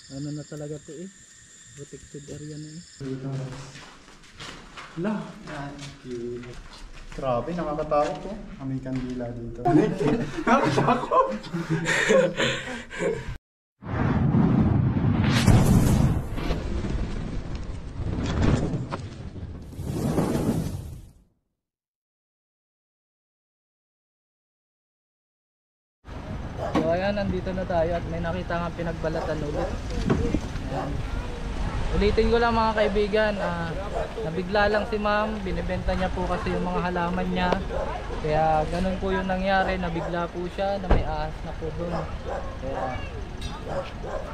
Ano na talaga to eh. Protected area na eh. Dito. Lah. Grabe, nakakatakot po. May kandila dito. Nakakatakot! So ayan, nandito na tayo at may nakita nga pinagbalatan ulit. Ayan. Ulitin ko lang mga kaibigan, nabigla lang si ma'am, binibenta niya po kasi yung mga halaman niya. Kaya ganun po yung nangyari, nabigla po siya na may ahas na po doon. Kaya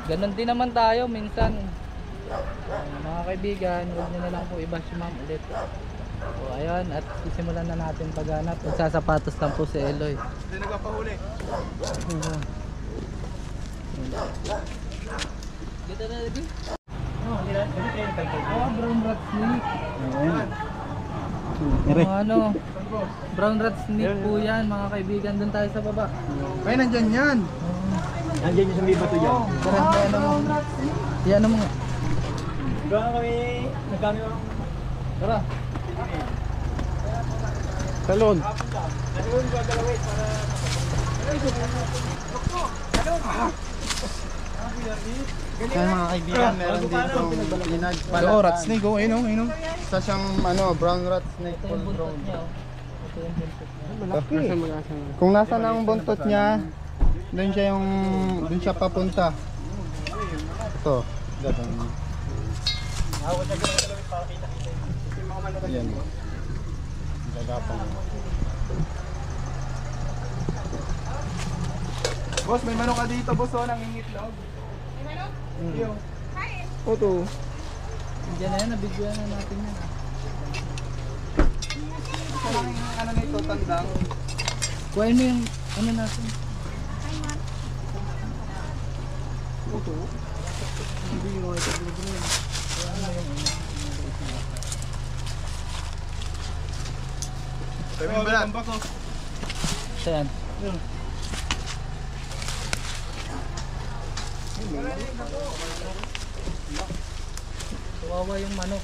ganun din naman tayo minsan. Mga kaibigan, huwag niyo na lang po iba si ma'am ulit. So ayun, at sisimulan na natin paghanap. Magsasapatos lang po si Eloy. Hindi nagpapahuli. Dito na lagi. Brown rat snake. Ano? Brown rat snake po yan mga kaibigan. Doon tayo sa baba. Ay, nandyan yan. Nandiyan yung sumbi bato dyan. Brown rat snake. Yan mo nga. Doon kami, nagkami ako. Tara. Talon. Yan mga kaibigan, meron ditong pinagbalatan. Oo, rat snake, oh, ayun, ayun. Isa siyang brown rat snake Ito full yung buntot grown. niya. Ito yung buntot niya. Kung nasa na ang buntot niya, doon siya papunta. Ito, gano'n. Ayan. Gagapang. Boss, may manok ka dito, boss, oh, nangingitlog. May manok? Yung. Oto. Diyan na yan, nabigyan na natin yan. Ito lang yung ano nito, tandang. Kuhain mo yung ano natin. Oto. Hindi yung mga ito. Sabi mo balat. Saan? Kawawa yung manok.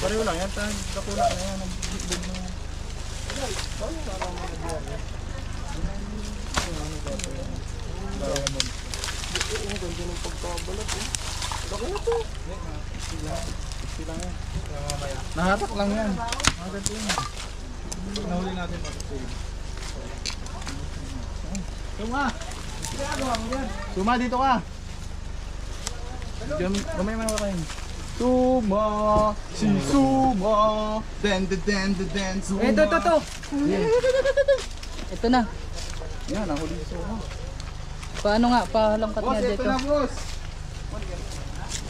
Pareho lang yan, dakula na yan. Nahatak lang yan. Nahuli natin. Suma! Suma, dito ka! Gamay man ako kayo. Suma! Si Suma! Den Suma! Ito! Ito na. Yan, nahuli si Suma. Paano nga? Palangkat Boss, nga ito dito. na boss!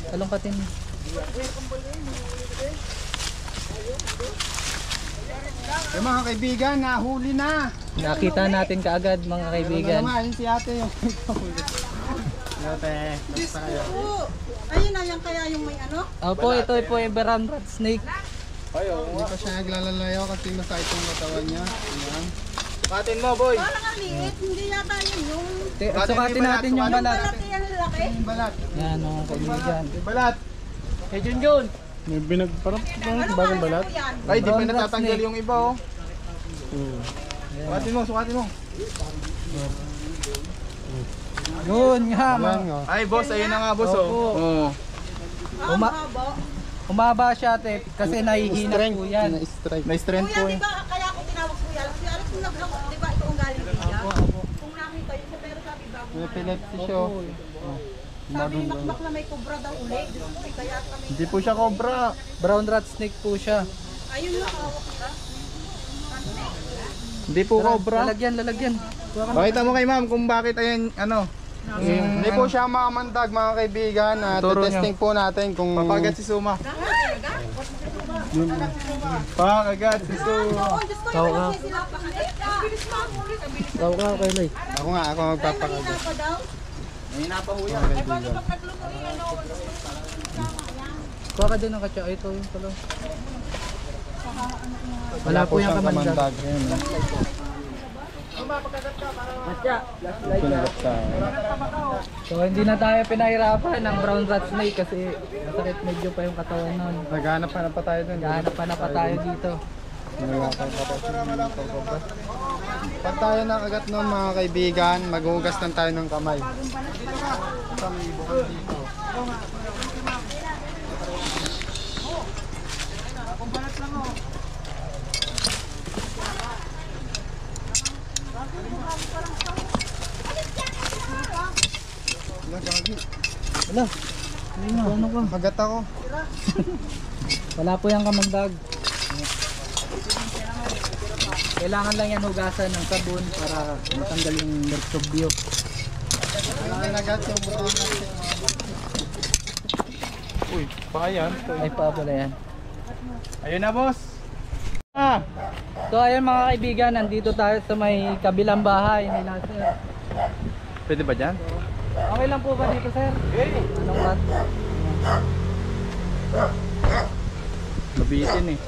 Palangkatin. Eh mga kaibigan, nahuli na! Nakita natin kaagad mga kaibigan. Ano naman, yun si ate yung ate, basta kayo. Ayun na yan kaya yung may ano? Opo, ito po yung brown rat snake. Hindi pa siya naglalalayo kasi masakit yung katawan niya. Ayan. Sukatin mo, boy! Parang ang liit, hindi yata yun yung... Sukatin natin yung balat. Malaki yan laki. Yung balat. Yan mga kaibigan. Yung balat. Hey Junjun! May parang Ano bagong balat? Yan? Ay, di pa Brown rat natatanggal snake. yung iba, oh. Sukatin mo. Yun nga. Ay, boss, ayun na nga, boss, Opo. oh. Ah, mahaba. Umaba siya ate kasi nahihina po yan. Na-strength po, Kuya, eh. di ba kaya ako tinawag Kuya Alex? Kuya Alex, kung naglako, di ba ito ang galing niya? Kung nakita yun, pero sabi bago May na. epilepsy siya, oh. Sabi ni Makmak na may kubra daw ulit. Kaya kami... Hindi po siya cobra. Brown rat snake po siya. Ayun na, hawak ka. Hindi po cobra. Lalagyan. Pakita mo kay ma'am kung bakit ayan, ano. Hindi po siya makamandag, mga kaibigan. Testing po natin kung... Papagat si Suma. Pakagat si Suma. Oo, Diyos ko, Tao naman ka. kasi sila pa. Bilis mo ako. Ikaw ka kay Lay. Ako magpapakagat. Kanina pa daw. May napahuya. Paano pag nagluto yung ano? Kuha Baka din ang katsa. Ito yung pala. Wala po yung siyang kamandag. Ayan, Pinagat ka. So hindi na tayo pinahirapan ng brown rat snake kasi masakit medyo pa yung katawan nun. Naghanap pa na pa tayo dun. Gahanap pa na pa tayo dito. Pag tayo nakagat nun mga kaibigan, maghugas lang tayo ng kamay. Ito may bukal dito. Wala, gagi. Wala. Ano ka? Kagat ako. Wala po yung kamandag. Kailangan lang yan hugasan ng sabon para matanggal yung merkobyo. Ang kinagat yung buto natin. Uy, pa yan. Ay pa pala yan. Ayun na, boss. So ayun mga kaibigan, nandito tayo sa may kabilang bahay nila sir. Pwede ba dyan? Okay lang po ba dito sir? Anong rat? Mabitin eh.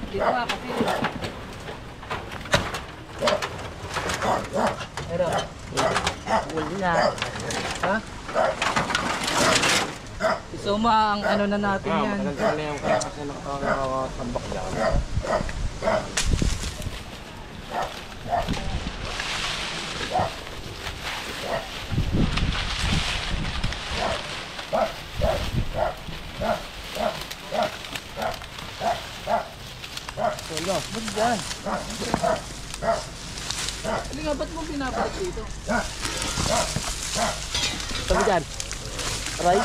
Dito nga kasi. Pero, wala. Ha? Isuma ang ano na natin yan. Matagal na yung kaya kasi nakatambak dyan. Wala, ba't dyan? Hindi nga, ba't mo pinapalik dito? Sabi dyan? Aray?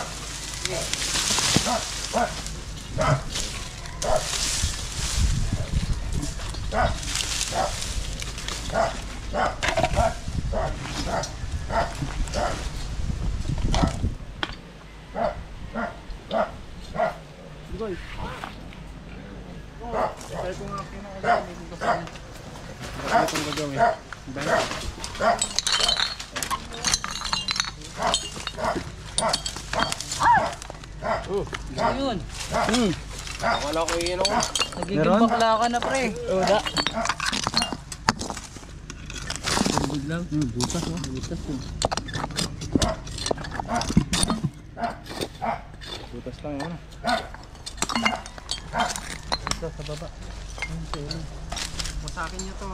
Ayun. Wala ko yun ako. Nagiging bakla ka na pre. Wala. Good lang. Butas oh. Butas yun. Butas lang yun. Ito sa baba. Masakin nyo to.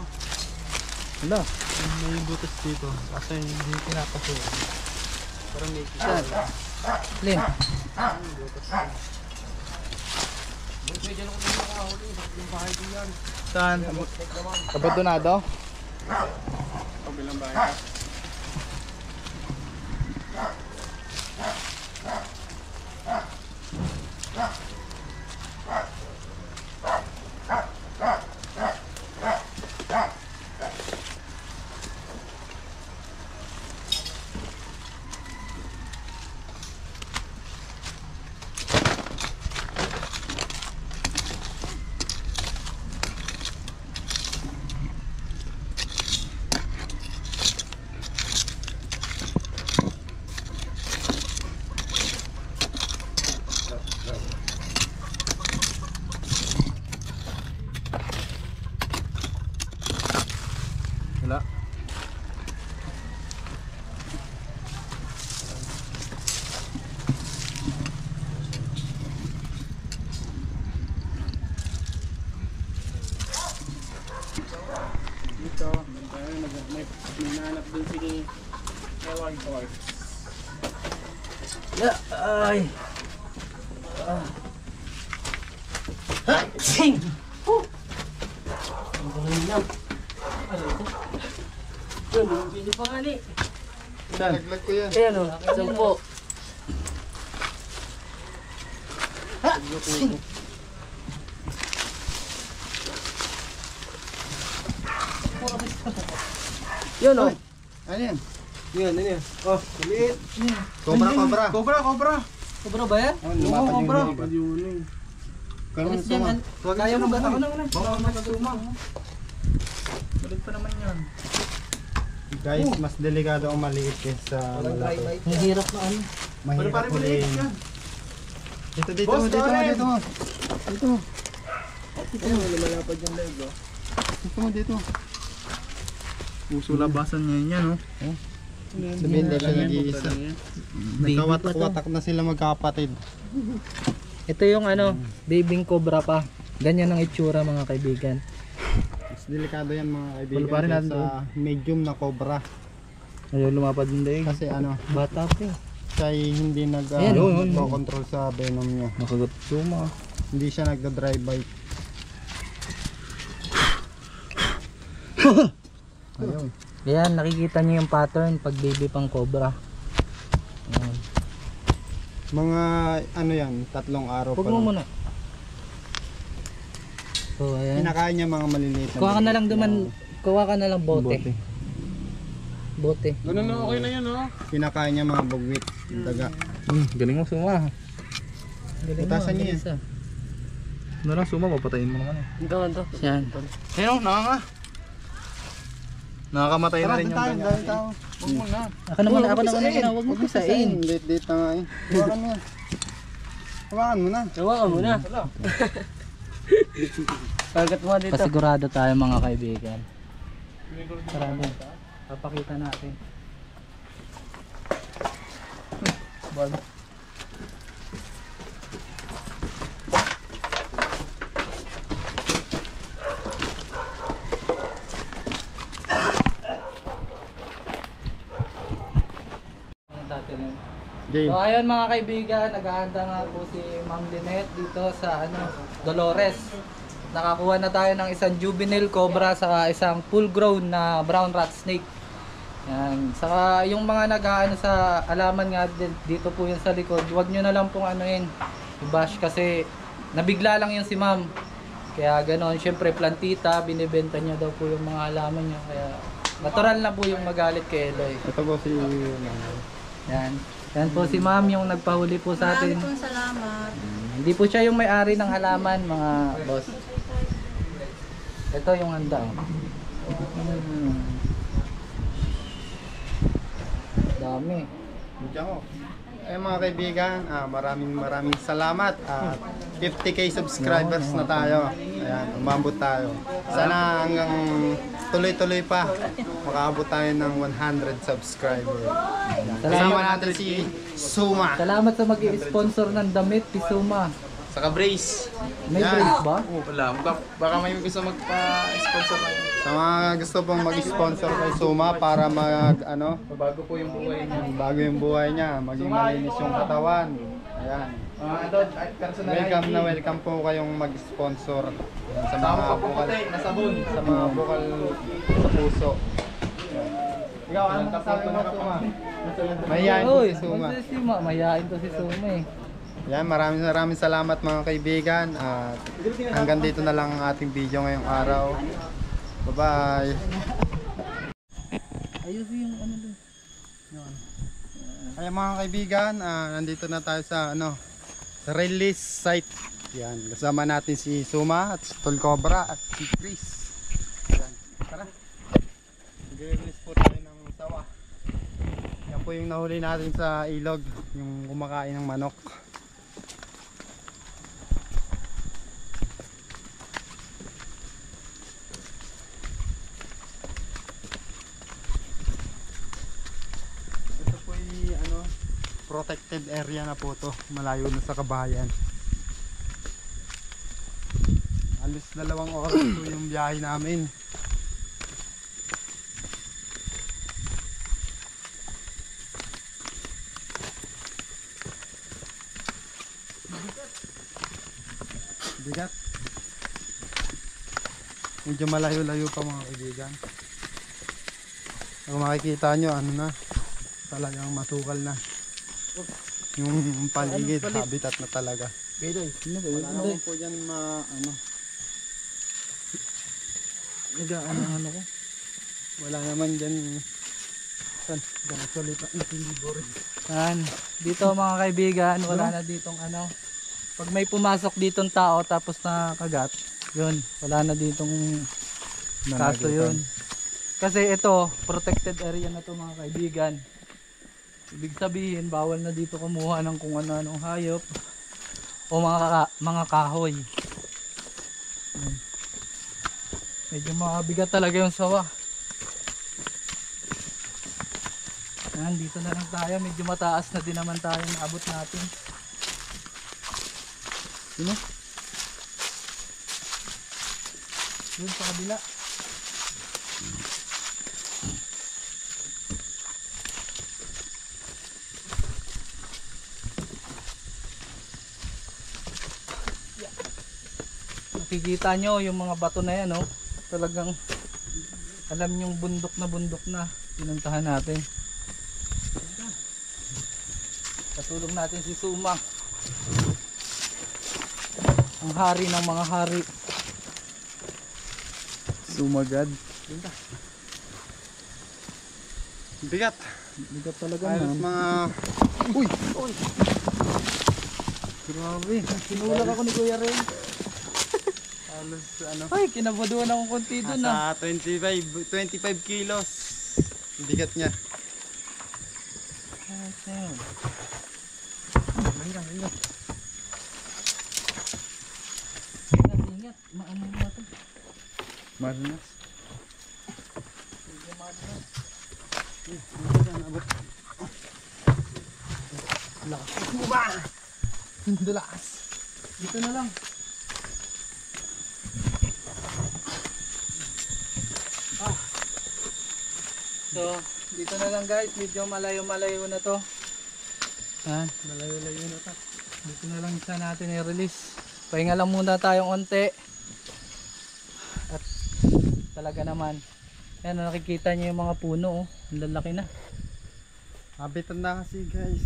Wala. May butas dito. Kasi hindi pinapasuyo. Parang may Saan? Lin. Saan? Abandonado? Kabilang bahay. Wala. Dito, may nanap dun si Ewan Boy. Yeah, ay. Sing. Ang galing lang. Ano ito? Yun, bili pa nga ni. Naglag ko yan. Ayan o, 10. Ha! Sing. Yun o. Ano yan? Yan, ano yan? Oh, maliit. Cobra, cobra. Cobra, cobra. Sobra ba yan? Oo, cobra. Karoon Alis dyan. Kaya mo ba? Ako na. Baka magkasuma. Balik pa naman yun. Guys, mas delikado ang maliit kaysa malaki. Ang hirap na ano. Mahirap huliin. Dito. Dito. Lumalapad yung leg, oh. Dito. Puso labasan niya yan, oh. Sabihin na siya nag-iisa. Nagkawatak-watak na sila magkapatid. Ito yung ano, babying cobra pa. Ganyan ang itsura mga kaibigan. Mas delikado yan mga kaibigan Wala pa rin sa medium na cobra. Ayaw lumapad yung daig. Kasi ano, Bata pa eh. siya ay hindi Ayan, nag-control sa venom niya. Nakagat suma. Hindi siya nagda-dry bite. Ayun. Ayan, nakikita niyo yung pattern pag baby pang cobra. Ayan. Mga ano yan, 3 araw Huwag pa mo lang. muna. So, ayan. Kinakain niya mga maliliit na Kuha ka na lang maliliit duman, kuha ka na lang bote. Bote. Ganun na, okay na yan, oh. Kinakain niya mga bugwit, yung daga. Galing mo, Suma. Galing mo, Butasan niya bilis, ah. Ano lang, Suma, papatayin mo naman, eh. Yan. Ayun, nakakamatay na rin yung kanya. Dahil tao. Huwag mo na. Ako naman, ako naman. Huwag mo pisain. Date na nga eh. Hawakan mo yan. Hawakan mo na. Hawakan mo na. Pagkat mo dito. Pasigurado tayo mga kaibigan. Sarado. Papakita natin. Game. So ayun mga kaibigan, naghahanda nga po si Ma'am Lynette dito sa Dolores. Nakakuha na tayo ng isang juvenile cobra sa isang full grown na brown rat snake. Yan. Saka yung mga nag-aano sa alaman nga dito po yun sa likod, huwag nyo na lang pong i-bash kasi nabigla lang yun si Ma'am. Kaya ganoon, syempre plantita, binibenta niya daw po yung mga halaman niya. Kaya natural na po yung magalit kay Eloy. Ito po si Yan. Yan po si Ma'am yung nagpahuli po sa atin. Maraming salamat. Hindi po siya yung may-ari ng halaman, mga boss. Ito yung handa. Dami. Ay mga kaibigan, maraming salamat at 50k subscribers na tayo. Ayan, umabot tayo. Sana hanggang tuloy-tuloy pa makaabot tayo ng 100 subscribers. Kasama natin si Suma. Salamat sa mag-i-sponsor ng damit, si Suma. Saka brace. May Yan. brace ba? Wala, baka may gusto magpa-sponsor na yun. Sa mga gusto pong mag-sponsor kay Suma para Bago po yung buhay niya. bago yung buhay niya, maging malinis yung katawan. Ayan. Personal Welcome po kayong mag-sponsor. Ayan, sa mga bukal, nasabon. sa mga bukal sa puso. Ikaw, ano masasabi mo, Suma? Mahihayin po Uy, si Suma. si Suma. Mayayain to si Suma eh. Yan, maraming salamat mga kaibigan. At hanggang dito na lang ang ating video ngayong araw. Bye-bye. Ayos yung ano doon. Ayan mga kaibigan, nandito na tayo sa sa release site. Yan, kasama natin si Suma at si Tol Cobra at si Chris. Yan, tara. Mag-release po tayo ng sawa. Yan po yung nahuli natin sa ilog, yung kumakain ng manok. Protected area na po to, malayo na sa kabayan. Alos 2 oras po yung biyahe namin. Bigat. Medyo malayo-layo pa mga kaibigan. Kung makikita nyo, talagang masukal na. Yung paligid, habitat na talaga. Wala naman po dyan Nag-ano ko? wala naman dyan. Salita ng libo rin. Yan. Dito mga kaibigan, wala na ditong pag may pumasok ditong tao tapos na kagat, yun, wala na ditong kaso yun. Kasi ito, protected area na to mga kaibigan. Ibig sabihin, bawal na dito kumuha ng kung ano-anong hayop o mga kahoy. Ayan. Medyo mabigat talaga yung sawa. Ayan, dito na lang tayo. Medyo mataas na din naman tayo na abot natin. Sino? Doon sa kabila. Makikita nyo yung mga bato na yan, oh. Talagang alam nyong bundok na pinuntahan natin. Katulong natin si Suma, ang hari ng mga hari. Sumagad. Bigat. Bigat talaga Halos man. mga... Uy! Grabe, sinulak ako ni Kuya Ray. Halos ano... Ay, kinabaduan akong konti doon ah. Nasa 25 kilos. Bigat niya. Ingat, maano mo ito. Marinas. Lakas mo ba? Hindulas. Dito na lang. So, dito na lang guys. Medyo malayo-malayo na to. Malayo-layo na to. Dito na lang isa natin i-release. Pahinga lang muna tayong onte. At talaga naman. Yan, nakikita nyo yung mga puno. Oh. Ang lalaki na. Habitan na kasi guys.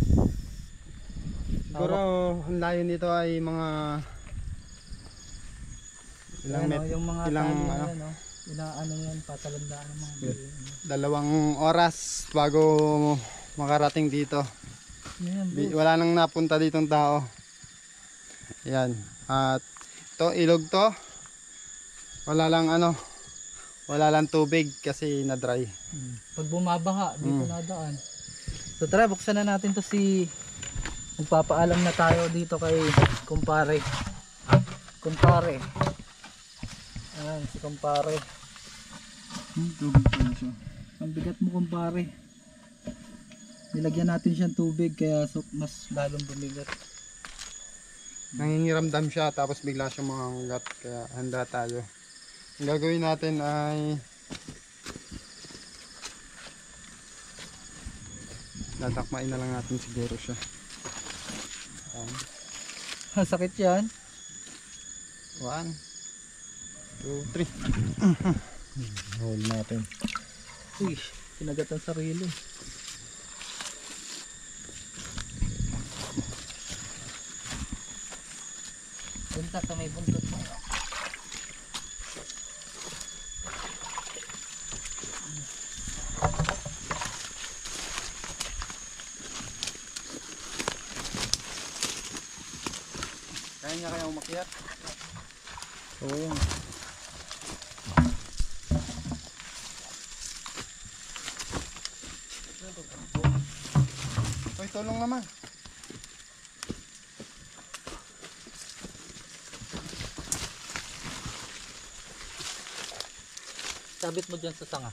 Siguro ang layo nito ay mga... Ilang Ayan, met... oh, yung mga ilang tali na ano? yan, oh. Ilang ano yan, patalandaan ng mga bili. 2 oras bago makarating dito. Ayan, boss. Wala nang napunta ditong tao. Yan. At ito, ilog to. Wala lang ano, wala lang tubig kasi na-dry. Pag bumabaha, dito nadaan. So tara, buksan na natin to si... Magpapaalam na tayo dito kay kumpare. Kumpare. Ayan, si kumpare. Tubig pala siya. Ang bigat mo kumpare. Nilagyan natin siyang tubig kaya mas lalong bumigat. Nangingiramdam siya tapos bigla siyang manganggat kaya handa tayo. Ang gagawin natin ay dadakmain na lang natin siguro siya. Ang sakit yan. 1, 2, 3. Hold natin. Uy, kinagat ang sarili. Punta sa may buntot mo. Kaya niya kaya umakyat? Oo. Hoy, tulong naman. Sabit mo dyan sa sanga.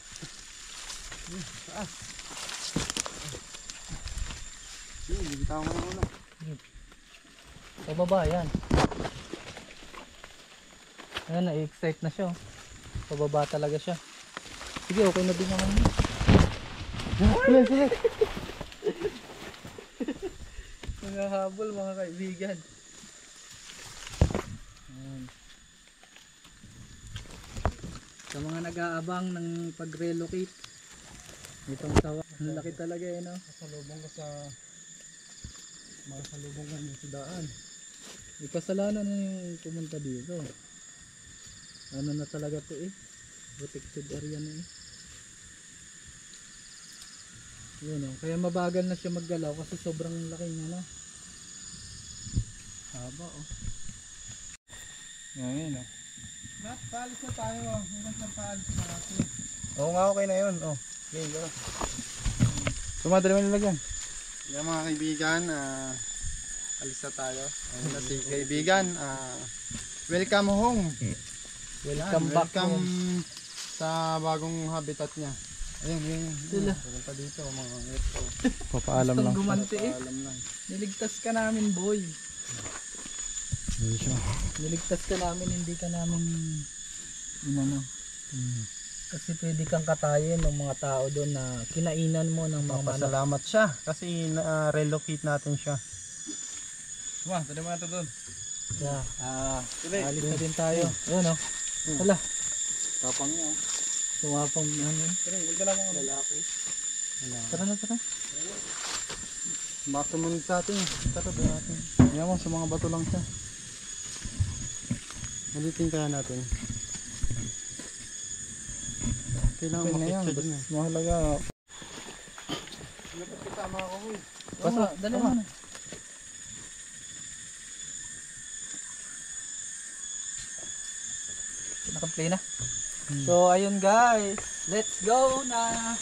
Bibitaw mo na muna. Sa baba, yan. Ayan, na-excite na siya. Oh. Sa baba talaga siya. Sige, okay na din naman yun. Sige. Mga habol, mga kaibigan. Ayan. Sa mga nag-aabang ng pag-relocate, itong sawa, ang laki talaga eh, no? Kasalubong ka sa... Makasalubong ka sa daan. Ikasalanan na yung pumunta dito. Ano na talaga to eh. Protected area na eh. Yun oh. Kaya mabagal na siya maggalaw kasi sobrang laki niya na. Haba oh. Yan oh. Nat, paalis na tayo. Hanggang sa paalis na natin. Oo nga, okay na yun. Oh, game, tara. Sumadali mo nilagyan. Yan mga kaibigan, alis na tayo. Ayun na si kaibigan, welcome home. Welcome back Welcome home. sa bagong habitat niya. Ayun, yun. Sila. Pupunta dito mga ito. Papaalam Gustong lang. gumanti eh. Alam lang. Niligtas ka namin, boy. Ayun siya. Niligtas ka namin, hindi ka namin inano. Kasi pwede kang katayin ng mga tao doon na kinainan mo ng mga manok. Papasalamat siya kasi relocate natin siya. Suma, tali mo na ito doon. Yeah. Alis na din tayo. Ayun o. Wala. Tapang niya. Sumapang ano. Tara, huwag ka lang mga Lalaki. Tara na, tara. Baka sumunod sa atin. Tara ba natin? Yan mo, sa mga bato lang siya. Malitin kaya natin. Kailangan Okay na yan. makita dun eh. Basta mahalaga. Dapat kasama ako eh. Basta, dali mo na. Naka-play na. So, ayun guys. Let's go na.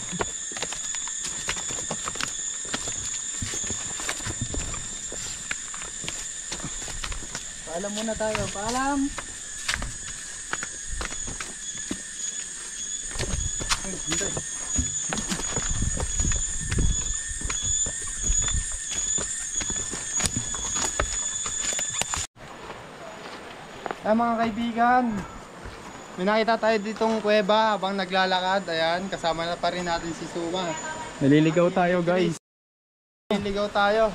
Paalam muna tayo. Paalam. Mga kaibigan, may nakita tayo ditong kuweba habang naglalakad. Ayan, kasama na pa rin natin si Suma. Naliligaw tayo, guys. Niligaw tayo.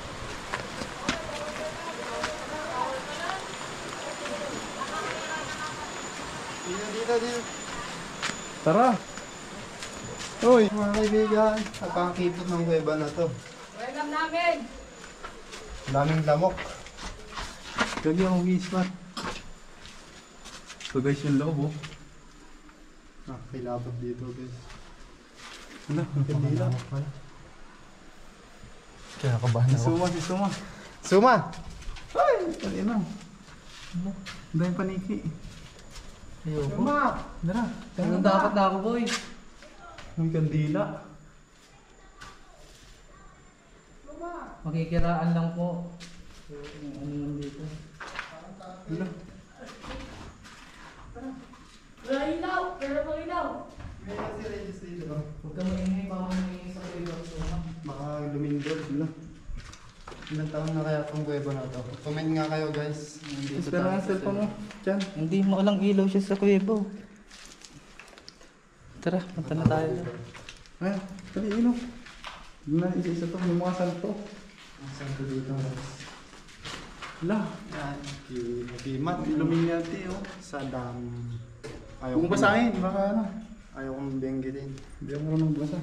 Dito. Tara. Uy. Mga kaibigan, napakakipot ng kuweba na to. Welcome namin! Daming lamok. Gagi akong gismat. So guys, yung loob, oh. Kilabot dito guys. Ano? Ang kandila. Kaya kabahan Si Suma, si Suma. Suma! Ay, tali na. Ang daming paniki. Ayoko. Suma! Tara. Ganun dapat na ako, boy. Ang kandila. Makikiraan lang po. So, ano lang dito. Ano? Wala ilaw! Pero wala ilaw! Meron si Regis dito. Huwag ka maingay, baka maingay sa kuweba. Baka lumindol sila. Ilang taon na kaya itong kuweba na to? Comment nga kayo guys. Nandito Mas pero ang cellphone mo. Diyan. Hindi mo alang ilaw siya sa kuweba. Tara, punta na tayo. Ay, tali, ino. Doon na isa-isa to. Yung mga salto. Saan ko dito guys? Hala. Yan. Kimat. Illuminati, oh. Sa dam. Kung basahin, baka ano. Ayaw kong benggitin. Hindi ako marunong basa.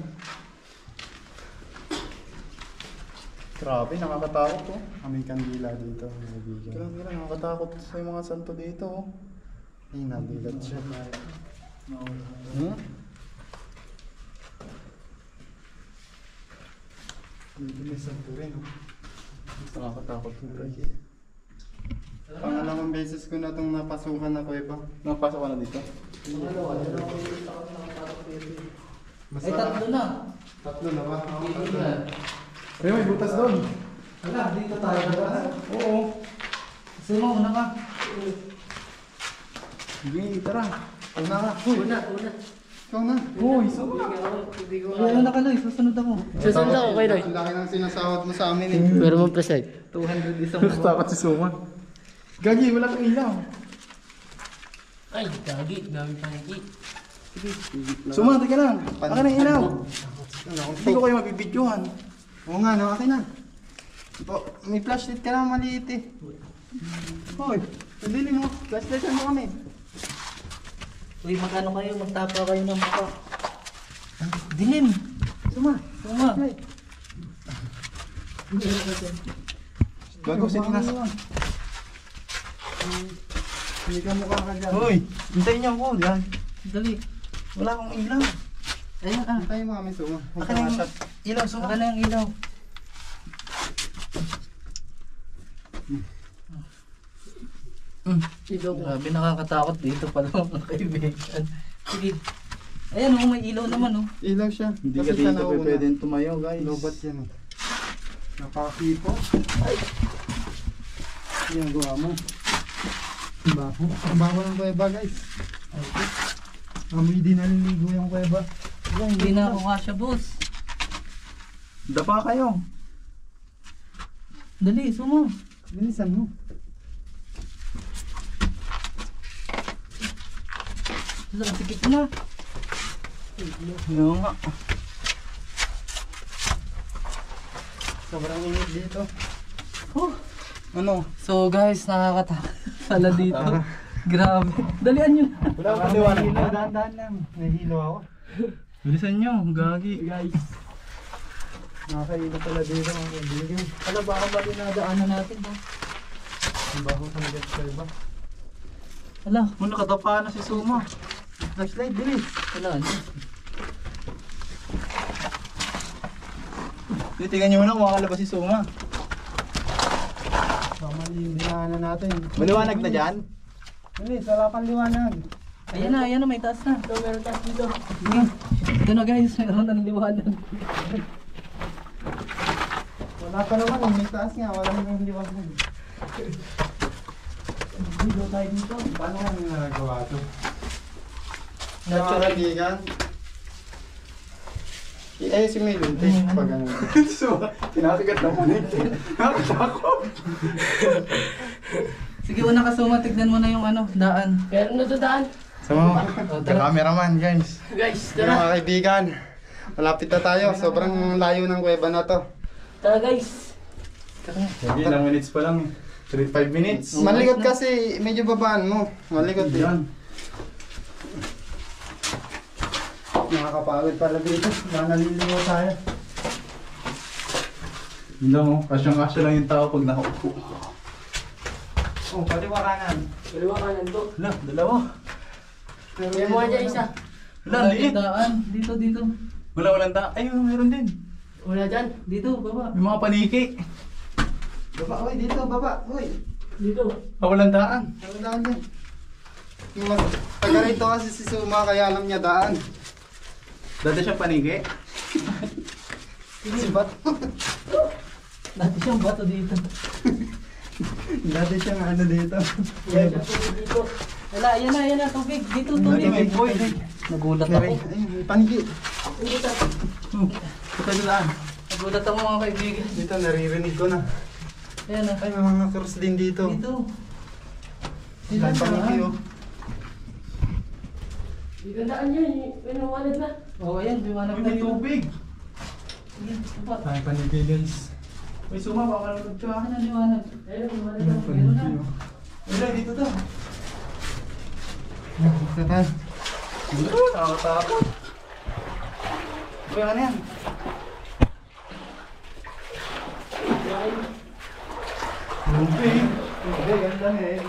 Grabe, nakakatakot, oh. Kaming kandila dito. Mga kaibigan. Kailangan nakakatakot sa yung mga santo dito, oh. Ay, nabigat siya. Hmm? Dito may santo rin. Oh. Nakakatakot. Pangalawang beses ko na itong napasukan na kuweba. Napasok ka na dito? Basta, Ay, tatlo na. Tatlo na ba? Oo, Hindi tatlo. na. Ay, may butas doon. Wala, dito tayo. Oo. Kasi mo, una ka. Sige, tara. Una ka. Una. Ikaw na. Uy, suma. Ay, una ka na, susunod ako. Susunod ako kayo. Ang laki ng sinasahod mo sa amin eh. Pero mo present. 200 isang Takot si Suma. Gagi, wala kang ilaw. Ay, gagi. Dami paniki. Suma, teka lang. Akin ang ilaw. Ano, Hindi ko kayo mabibidyohan. Oo nga, no, akin na. May flashlight ka na maliit eh. Hoy, pabili mo. Flashlightan mo kami. Uy, magkano kayo? Magtapa kayo ng mukha. Dilim. Suma. Suma. Ay. Gago, sininas. Hindi ka mukha ka dyan. Uy, hintayin niyo ako. Yan. Dali. Wala akong ilaw. Ayun ah. Hintayin mo kami, Suma. Akin ang ilaw, Suma. Saka na yung ilaw. Grabe nakakatakot dito pala mga kaibigan. Sige. Ayan oh, may ilaw naman oh. Ilaw siya. Hindi Kasi ka sa dito nauna, pwedeng tumayo guys. lobat yan eh. Napakakipo. Ay! Yan, gawa mo. Baho. Ang baho ng kuweba guys. Amoy din naliligo yung kuweba. Hindi na ako kasya boss. Dapa kayo. Dali, sumo. Bilisan mo. Sikip na. Yung nga. Sobrang init dito. Oh. Ano? So guys, nakakatakot pala dito. Grabe. Dalian nyo. Wala akong paliwanag. Dahan-dahan lang. Nahihilo ako. Bilisan nyo, gagi. Guys. Nakakailo pala dito mga kaibigan. Wala baka ba dinadaanan natin ba? Ang baho ng kuweba. Wala. Kung nakadapa na si Suma. Flashlight, bilis. Wala. Titingnan nyo muna kung makakalabas si Suma. Mali yung dinaanan natin. Maliwanag na dyan? Bilis, wala pang liwanag. Ayan na, may taas na. Ito, meron taas dito. Ito na guys, meron ng liwanag. Wala pa naman, may taas nga, wala nang liwanag. Dito tayo dito. Paano nga nagagawa ito? Natural. Mga kaibigan. Si Melon, pag ano. Suma, tinasigat na mo nito. Nakatakot. Sige, una ka suma, tignan mo na yung ano, daan. Meron na to daan. So, cameraman guys. Guys, Yung tara. mga kaibigan, malapit na tayo. Sobrang layo ng kuweba na to. Tara guys. Hindi, ilang minutes pa lang. 5 minutes. Malikot kasi, medyo babaan mo. Malikot eh. Yan. Nakakapagod pala dito. Baka naliligo tayo. Yun lang oh, kasyang-kasya lang yung tao pag nakaupo. Oh, paliwaranan. Dalawa ka nando. Wala, dalawa. May mo dyan isa. Wala, liit. Daan. Dito. Wala, walang tao. Ay, meron din. Wala dyan. Dito, baba. May mga paniki. Baba, uy, dito, baba. Uy, Dito. Walang daan. ano daan yan? Yung taga rito kasi si Suma, kaya alam niya daan. Dati siya paniki. Si Bat. Dati siyang bato dito. Dati siya nga ano dito. Dito. Wala, ayan na, tubig. Dito, Dati tubig. may boy. Nagulat Ay, ako. may paniki. Ito na daan. Nagulat ako mga kaibigan. Dito, naririnig ko na. Ayan na. Ay, may mga cross din dito. Dito. May paniki oh. Dito daan yun. May nawalag na. Oo, ayan, liwanag na May yun. tubig. Sige, baba. Ay, paniki guys. May Suma, baka malulog ka. Ayan ang liwanag. Ayun, nawalag Ay, na. Meron na. paniki oh. Wala, dito to. Dito tayo. Nakakatakot. Uy, ano yan? Tubig. Hindi, ganda eh.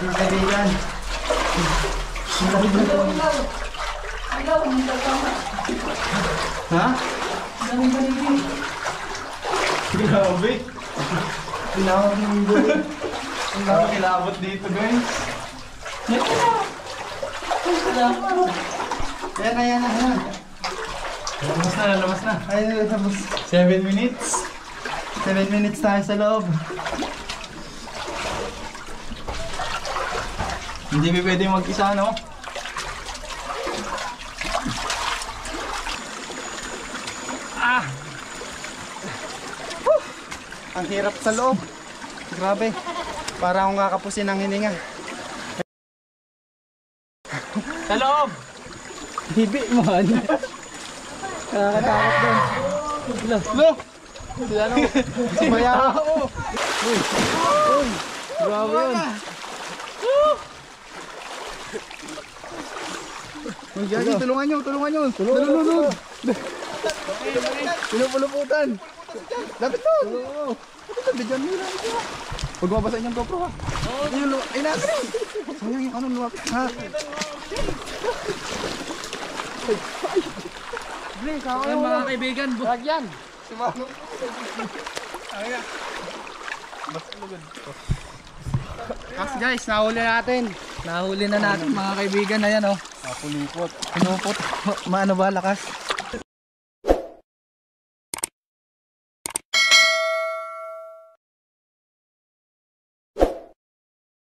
Mga kaibigan. Ha? Daming paligid. Grabe. Tinawag ng buhay. Ang dami kilabot dito, guys. Yan na, yan na, yan. Labas na. Ay, tapos 7 minutes. 7 minutes tayo sa loob. Hindi pa pwede mag-isa, no? Ang hirap sa loob. Grabe. Para akong kakapusin ng hininga. Sa loob! Hibi man. Nakakatakot din. Lo! Si ano? Si Bayaw. Grabe yun. Uy, Gagi, tulungan nyo. Tulungan. Pinupuluputan. Lapit to. Lapit to, bigyan nila. Huwag mabasahin yung GoPro ha. Ay, natin. Sayang yung ano, lumapit ha. Ayan mga kaibigan, Si Manong. Ay, Kas guys, nahuli natin. Nahuli na natin mga kaibigan. Ayan oh. Napulipot. Pinupot. Maano ba lakas?